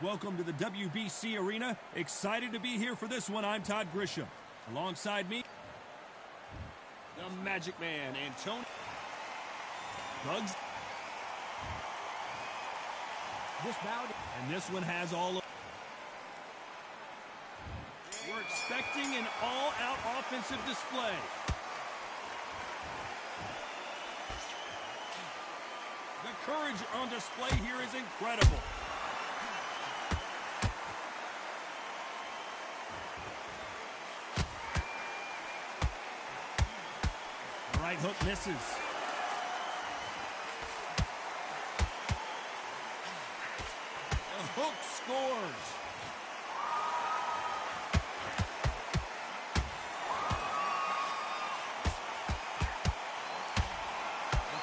Welcome to the WBC Arena. Excited to be here for this one. I'm Todd Grisham. Alongside me, the Magic Man, Antonio Bugs. This bout, and this one has all of. We're expecting an all-out offensive display. The courage on display here is incredible. The right hook misses. The hook scores.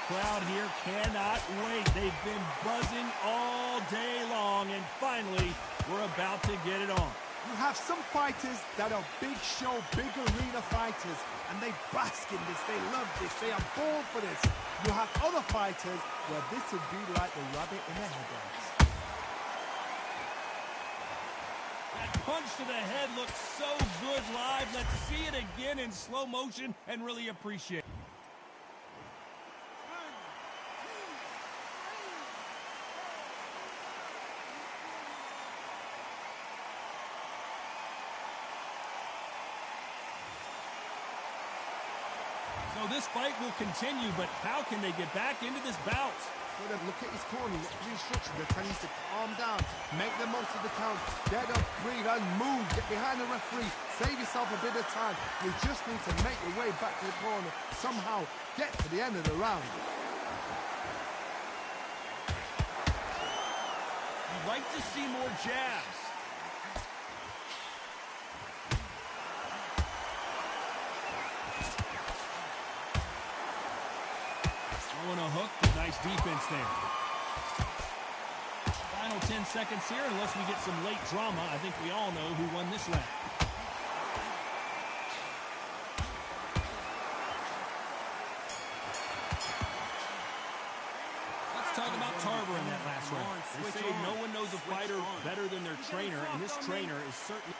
Crowd here cannot wait. They've been buzzing all day long, and finally, we're about to get it on. You have some fighters that are big show, big arena fighters, and they bask in this, they love this, they are born for this. You have other fighters where this would be like the rabbit in the headlights. That punch to the head looks so good live. Let's see it again in slow motion and really appreciate it. So this fight will continue, but how can they get back into this bout? Well, look at his corner, look at the instructions. They're telling you to calm down, make the most of the count, get up, breathe, and move. Get behind the referee, save yourself a bit of time. You just need to make your way back to the corner, somehow get to the end of the round. You'd like to see more jabs. Throwing a hook, nice defense there. Final 10 seconds here, unless we get some late drama. I think we all know who won this round. Let's talk about Tarver in that last round. They say no one knows a fighter better than their trainer, and this trainer is certainly...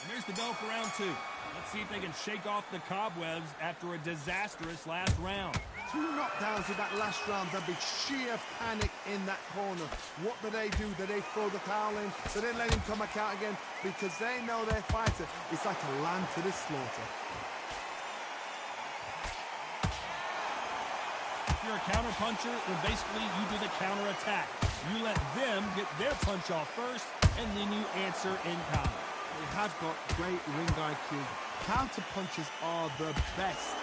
And there's the bell for round two. Let's see if they can shake off the cobwebs after a disastrous last round. 2 knockdowns in that last round. There'll be sheer panic in that corner. What do? Do they throw the towel in? Do they let him come back out again? Because they know their fighter is like a lamb to the slaughter. If you're a counter puncher, then basically you do the counter attack. You let them get their punch off first, and then you answer in kind. They have got great ring IQ. Counter punches are the best.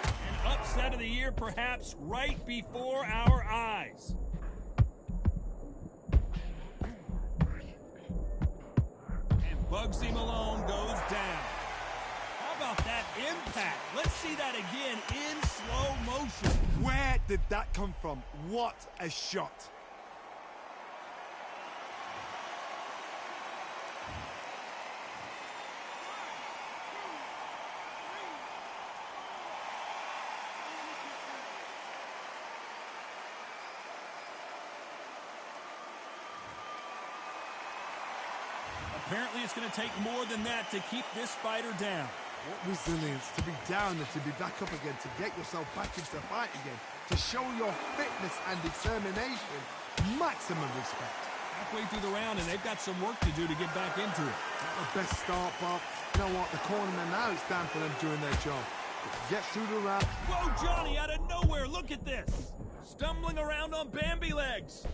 An upset of the year, perhaps, right before our eyes. And Bugsy Malone goes down. How about that impact? Let's see that again in slow motion. Where did that come from? What a shot. Apparently, it's going to take more than that to keep this fighter down. What resilience to be down and to be back up again, to get yourself back into the fight again, to show your fitness and determination. Maximum respect. Halfway through the round, and they've got some work to do to get back into it. Not the best start, but you know what? The cornerman now, it's down for them doing their job. Get through the round. Whoa, Johnny, out of nowhere, look at this. Stumbling around on Bambi legs.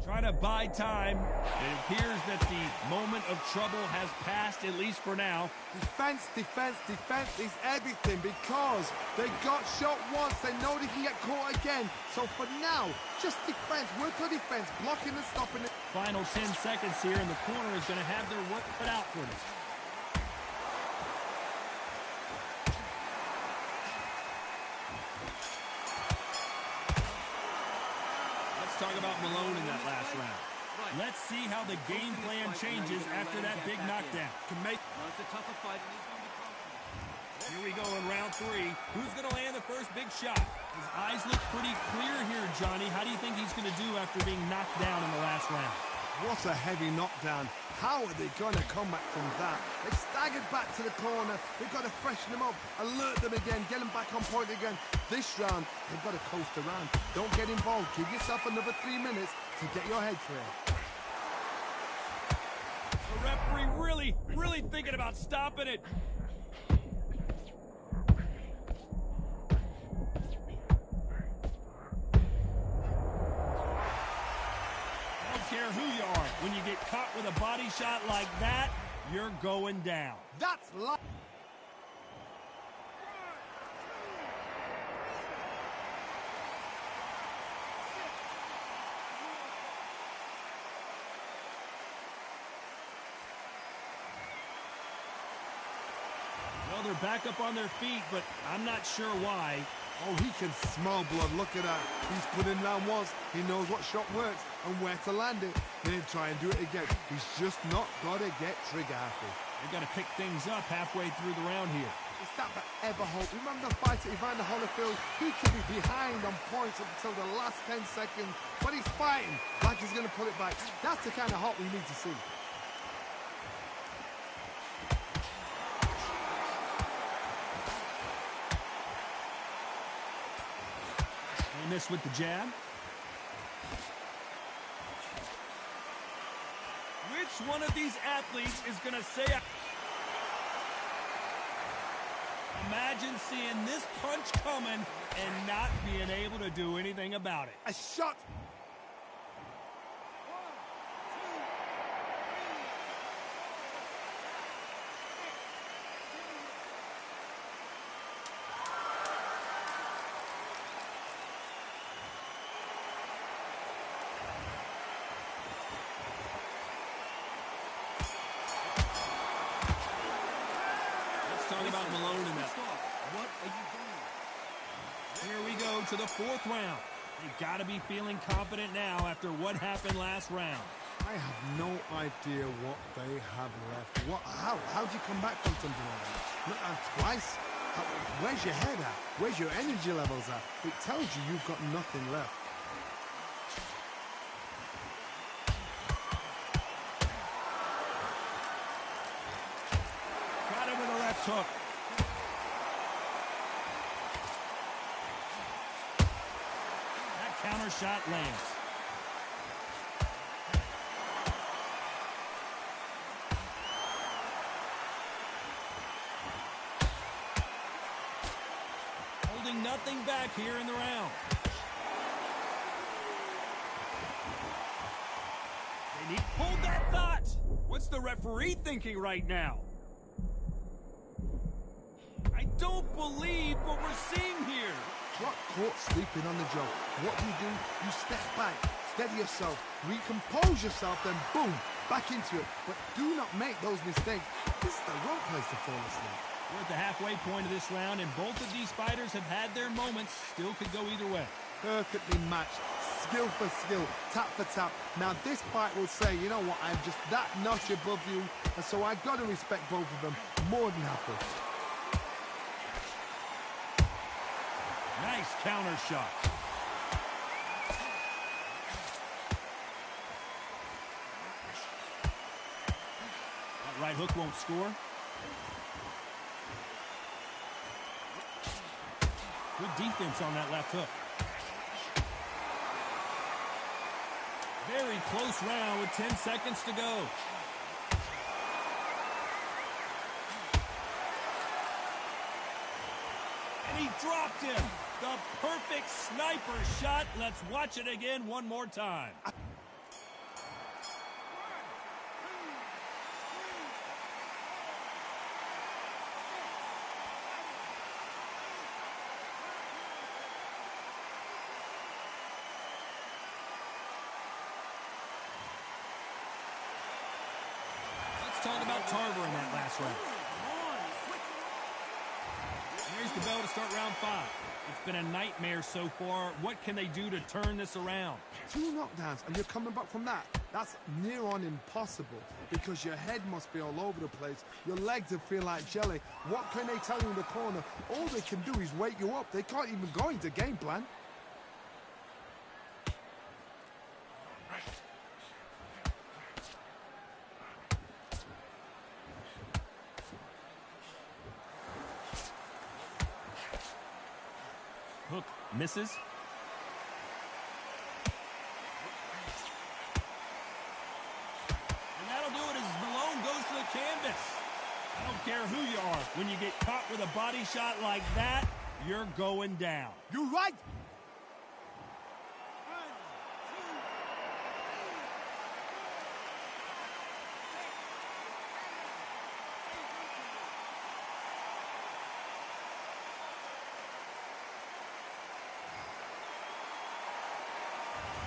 Trying to buy time. It appears that the moment of trouble has passed, at least for now. Defense, defense, defense is everything because they got shot once. They know they can get caught again. So for now, just defense, work on defense, blocking and stopping it. Final 10 seconds here, and the corner is going to have their work cut out for them. Talk about Malone in that last round. Let's see how the game plan changes after that big knockdown. It's a tougher fight, and he's going to be confident. Here we go in round 3. Who's going to land the first big shot? His eyes look pretty clear here, Johnny. How do you think he's going to do after being knocked down in the last round? What a heavy knockdown. How are they going to come back from that? They've staggered back to the corner. They've got to freshen them up, alert them again, get them back on point again. This round, they've got to coast around. Don't get involved. Give yourself another 3 minutes to get your head clear. The referee really thinking about stopping it. I don't care who you are. When you get caught with a body shot like that, you're going down. That's life. Well, they're back up on their feet, but I'm not sure why. Oh, he can smell blood. Look at that. He's put in round once. He knows what shot works and where to land it. Then try and do it again. He's just not got to get trigger happy. They've got to pick things up halfway through the round here. It's that ever hope. Remember the fight at Evander Holyfield? He could be behind on points up until the last 10 seconds, but he's fighting like he's going to pull it back. That's the kind of hope we need to see. They miss with the jab. Which one of these athletes is going to say... Imagine seeing this punch coming and not being able to do anything about it. A shot. Talk about Malone in that. What are you doing? Here we go to the 4th round. They got to be feeling confident now after what happened last round. I have no idea what they have left. How do you come back from something like that? Look, twice? Where's your head at? Where's your energy levels at? It tells you you've got nothing left. Got him with a left hook. That counter shot lands. Holding nothing back here in the round. They need to hold that thought. What's the referee thinking right now? I don't believe what we're seeing here. Got caught sleeping on the job. What do? You step back, steady yourself, recompose yourself, then boom, back into it. But do not make those mistakes. This is the wrong place to fall asleep. We're at the halfway point of this round, and both of these fighters have had their moments. Still could go either way. Perfectly matched, skill for skill, tap for tap. Now this fight will say, you know what, I'm just that notch above you, and so I've got to respect both of them more than happy. Nice counter shot. That right hook won't score. Good defense on that left hook. Very close round with 10 seconds to go. And he dropped him. The perfect sniper shot. Let's watch it again one more time. Let's talk about Tarver in that last round. Here's the bell to start round 5. It's been a nightmare so far. What can they do to turn this around? 2 knockdowns, and you're coming back from that. That's near on impossible because your head must be all over the place. Your legs will feel like jelly. What can they tell you in the corner? All they can do is wake you up. They can't even go into game plan. Hook misses. And that'll do it as Malone goes to the canvas. I don't care who you are. When you get caught with a body shot like that, you're going down. You're right.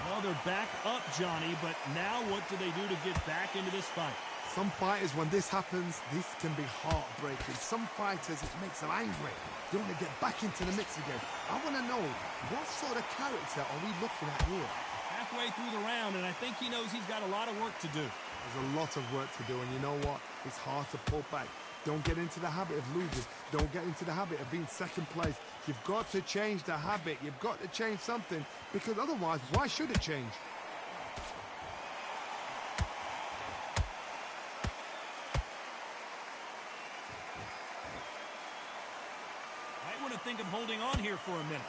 Well, they're back up, Johnny, but now what do they do to get back into this fight? Some fighters, when this happens, this can be heartbreaking. Some fighters, it makes them angry. They want to get back into the mix again. I want to know, what sort of character are we looking at here? Halfway through the round, and I think he knows he's got a lot of work to do. There's a lot of work to do, and you know what? It's hard to pull back. Don't get into the habit of losing. Don't get into the habit of being second place. You've got to change the habit. You've got to change something, because otherwise, why should it change? Might want to think of holding on here for a minute.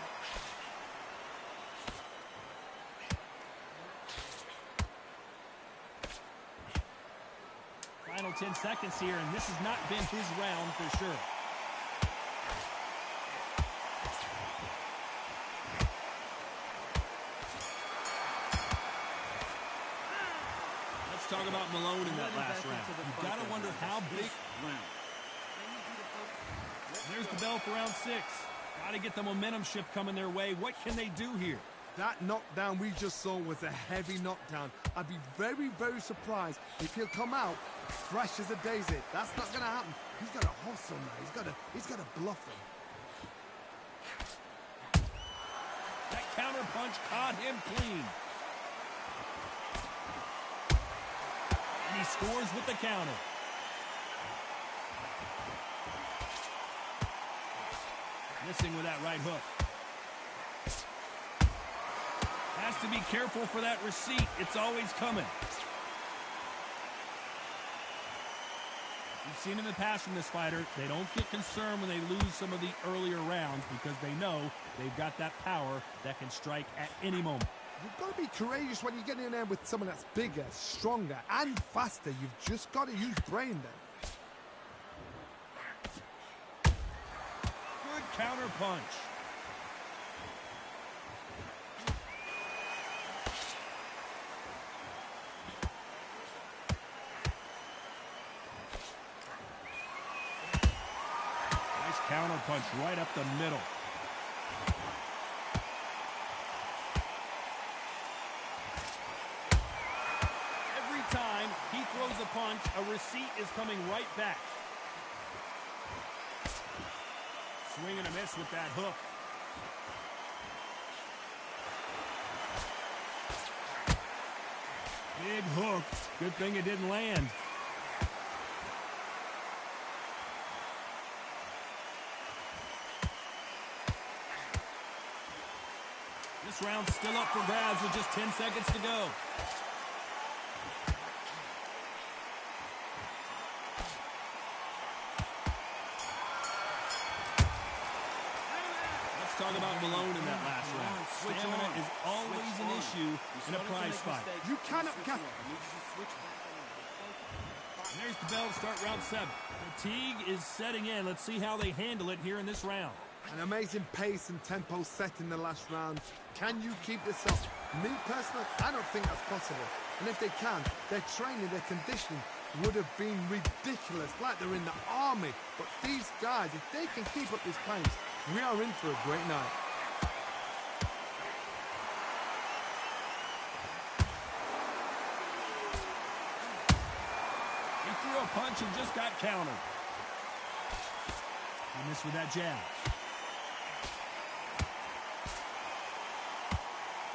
Final 10 seconds here, and this has not been his round for sure. Let's talk about Malone in that last round. You've got to wonder how big. There's the bell for round 6. Got to get the momentum shift coming their way. What can they do here? That knockdown we just saw was a heavy knockdown. I'd be very, very surprised if he'll come out fresh as a daisy. That's not going to happen. He's got to hustle now. He's got to bluff him. That counter punch caught him clean. And he scores with the counter. Missing with that right hook. Has to be careful for that receipt. It's always coming. We've seen in the past from this fighter, they don't get concerned when they lose some of the earlier rounds because they know they've got that power that can strike at any moment. You've got to be courageous when you get in there with someone that's bigger, stronger, and faster. You've just got to use brain then. Good counter punch. Counter punch right up the middle. Every time he throws a punch, a receipt is coming right back. Swing and a miss with that hook. Big hook. Good thing it didn't land. This round's still up for grabs with just 10 seconds to go. Let's talk about Malone in that last round. Stamina is always an issue in a prize fight. You cannot get. And there's the bell to start round 7. Fatigue is setting in. Let's see how they handle it here in this round. An amazing pace and tempo set in the last round. Can you keep this up? Me personally, I don't think that's possible. And if they can, their training, their conditioning would have been ridiculous, like they're in the army. But these guys, if they can keep up this pace, we are in for a great night. He threw a punch and just got countered. He missed with that jab.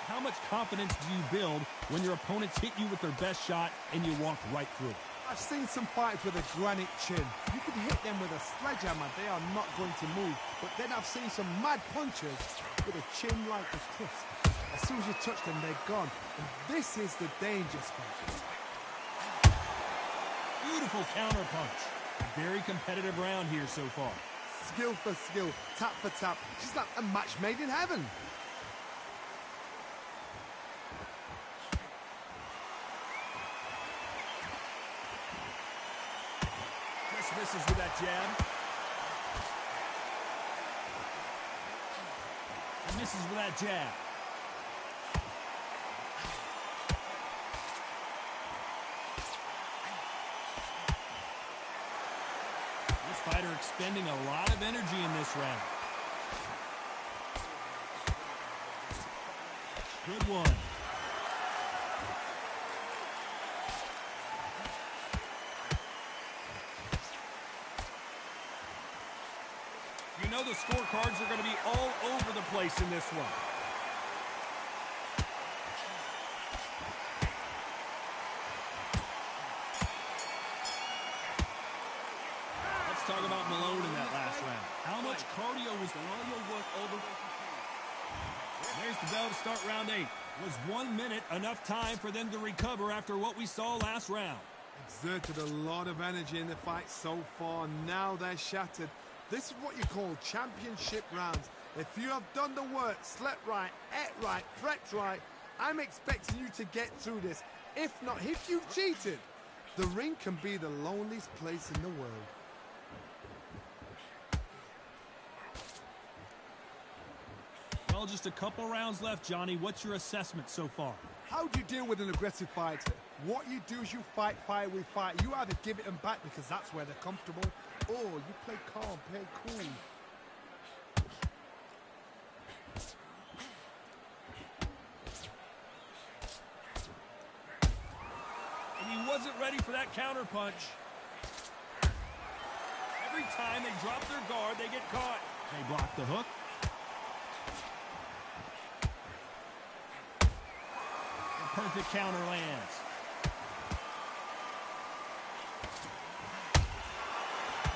How much confidence do you build when your opponents hit you with their best shot and you walk right through it? I've seen some fighters with a granite chin. You could hit them with a sledgehammer, they are not going to move. But then I've seen some mad punchers with a chin like a crisp. As soon as you touch them, they're gone. And this is the danger spot. Beautiful counter punch. Very competitive round here so far. Skill for skill, tap for tap. She's like a match made in heaven. Misses with that jab. And misses with that jab. This fighter expending a lot of energy in this round. Good one. You know the scorecards are going to be all over the place in this one. Let's talk about Malone in that last round. How much cardio was done? All your work over. There's the bell to start round 8. Was 1 minute enough time for them to recover after what we saw last round? Exerted a lot of energy in the fight so far. Now they're shattered. This is what you call championship rounds. If you have done the work, slept right, ate right, prepped right, I'm expecting you to get through this. If not, if you've cheated, the ring can be the loneliest place in the world. Well, just a couple rounds left, Johnny. What's your assessment so far? How do you deal with an aggressive fighter? What you do is you fight with fight. You either give it them back because that's where they're comfortable, or you play calm, play cool. And he wasn't ready for that counter punch. Every time they drop their guard, they get caught. They block the hook. The perfect counter lands.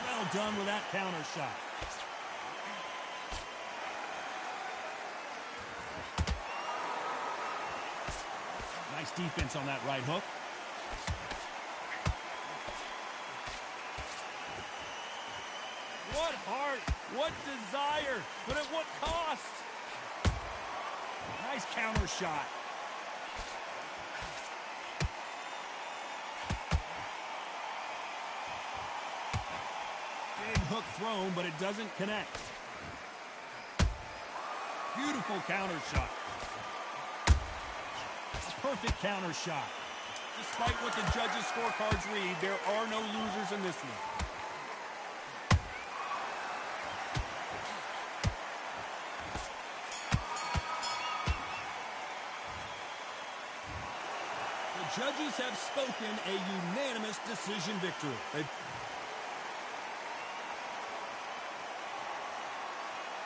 Well done with that counter shot. Nice defense on that right hook. What heart, what desire, but at what cost? Nice counter shot. Big hook thrown, but it doesn't connect. Beautiful counter shot. A perfect counter shot. Despite what the judges' scorecards read, there are no losers in this one. The judges have spoken a unanimous decision victory.